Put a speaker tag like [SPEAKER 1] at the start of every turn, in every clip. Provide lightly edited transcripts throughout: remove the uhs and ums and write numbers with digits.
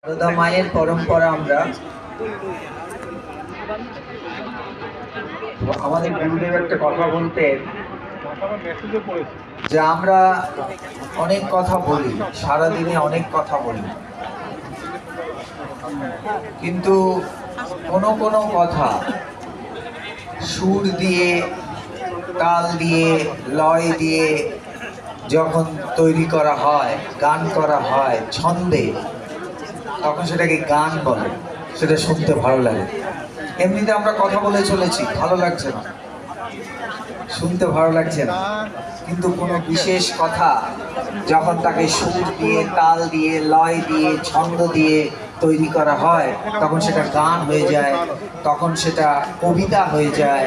[SPEAKER 1] সারদা মায়ের পরম্পরা আমরা আমাদের গুরুদেব একটা কথা বলতেন যে আমরা অনেক কথা বলি, সারাদিনে অনেক কথা বলি, কিন্তু কোনো কোনো কথা সুর দিয়ে, তাল দিয়ে, লয় দিয়ে যখন তৈরি করা হয়, গান করা হয় ছন্দে, তখন সেটাকে গান বলে, সেটা শুনতে ভালো লাগে। এমনিতে আমরা কথা বলে চলেছি, ভালো লাগছে না, শুনতে ভালো লাগছে না, কিন্তু কোনো বিশেষ কথা যখন তাকে সুর দিয়ে, তাল দিয়ে, লয় দিয়ে, ছন্দ দিয়ে তৈরি করা হয়, তখন সেটা গান হয়ে যায়, তখন সেটা কবিতা হয়ে যায়,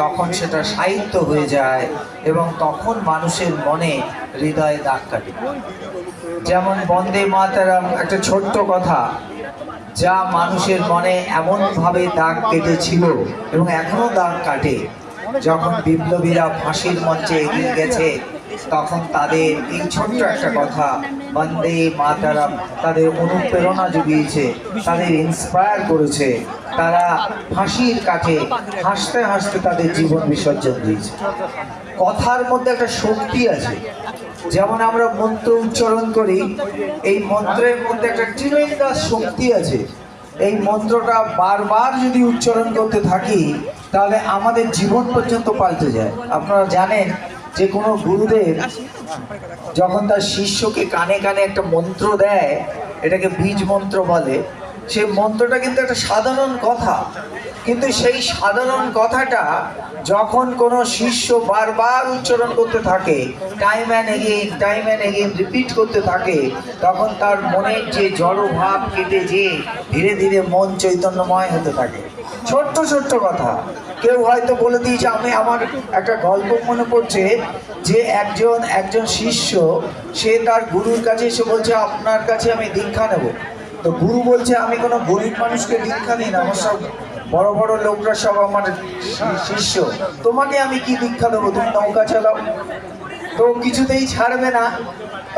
[SPEAKER 1] তখন সেটা সাহিত্য হয়ে যায়, এবং তখন মানুষের মনে হৃদয়ে দাগ কাটে। যেমন বন্দে মাতরম একটা ছোট্ট কথা, যা মানুষের মনে এমনভাবে দাগ কেটেছিল এবং এখনো দাগ কাটে। যখন বিপ্লবীরা ফাঁসির মঞ্চে এগিয়ে গেছে, তখন তাদের এই ছোট্ট একটা কথা বন্দে মাতরম তাদের অনুপ্রেরণা জুগিয়েছে, তাদের ইন্সপায়ার করেছে। তারা ফাঁসির কাঠে হাসতে হাসতে তাদের জীবন বিসর্জন দিয়েছে। কথার মধ্যে একটা শক্তি আছে। যেমন আমরা মন্ত্র উচ্চারণ করি, এই মন্ত্রের মধ্যে একটা ট্রিমেন্ডাস শক্তি আছে। এই মন্ত্রটা বারবার যদি উচ্চারণ করতে থাকি, তাহলে আমাদের জীবন পর্যন্ত পাল্টে যায়। আপনারা জানেন যে কোনো গুরুদেব যখন তার শিষ্যকে কানে কানে একটা মন্ত্র দেয়, এটাকে বীজ মন্ত্র বলে। সেই মন্ত্রটা কিন্তু একটা সাধারণ কথা, কিন্তু সেই সাধারণ কথাটা যখন কোনো শিষ্য বারবার উচ্চারণ করতে থাকে, টাইম অ্যান্ড এগেইন রিপিট করতে থাকে, তখন তার মনের যে জড়ভাব কেটে যেয়ে ধীরে ধীরে মন চৈতন্যময় হতে থাকে। ছোট্ট ছোট্ট কথা। কেউ হয়তো বলে দিয়েছে, আমার একটা গল্প মনে পড়ছে যে একজন শিষ্য, সে তার গুরুর কাছে এসে বলছে, আপনার কাছে আমি দীক্ষা নেব। তো গুরু বলছে, আমি কোনো গরিব মানুষকে দীক্ষা দিই না, আমার সব বড় বড় লোকরা সব আমার শিষ্য, তোমাকে আমি কি দীক্ষা দেবো, তুমি নৌকা চালাও। তো কিছুতেই ছাড়বে না।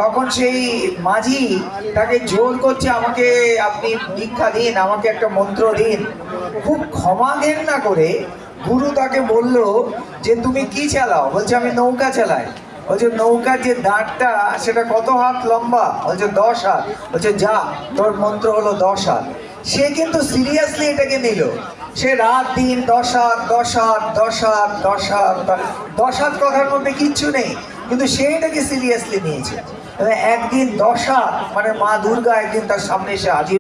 [SPEAKER 1] তখন সেই মাঝি তাকে জোর করছে, আমাকে আপনি দীক্ষা দিন, আমাকে একটা মন্ত্র দিন। খুব ক্ষমা ঘেন্না করে গুরু তাকে বলল যে তুমি কি চালাও? বলছে আমি নৌকা চালাই। বলছে নৌকার যে দাঁড়টা সেটা কত হাত লম্বা? বলছে 10 হাত। বলছে যা, তোর মন্ত্র হলো 10 হাত। সে কিন্তু সিরিয়াসলি এটাকে নিল। সে রাত দিন 10 হাত 10 হাত 10 হাত 10 হাত 10 হাত কথার মধ্যে কিচ্ছু নেই, কিন্তু সে এটাকে সিরিয়াসলি নিয়েছে। একদিন 10 হাত মানে মা দুর্গা একদিন তার সামনে এসে হাজির।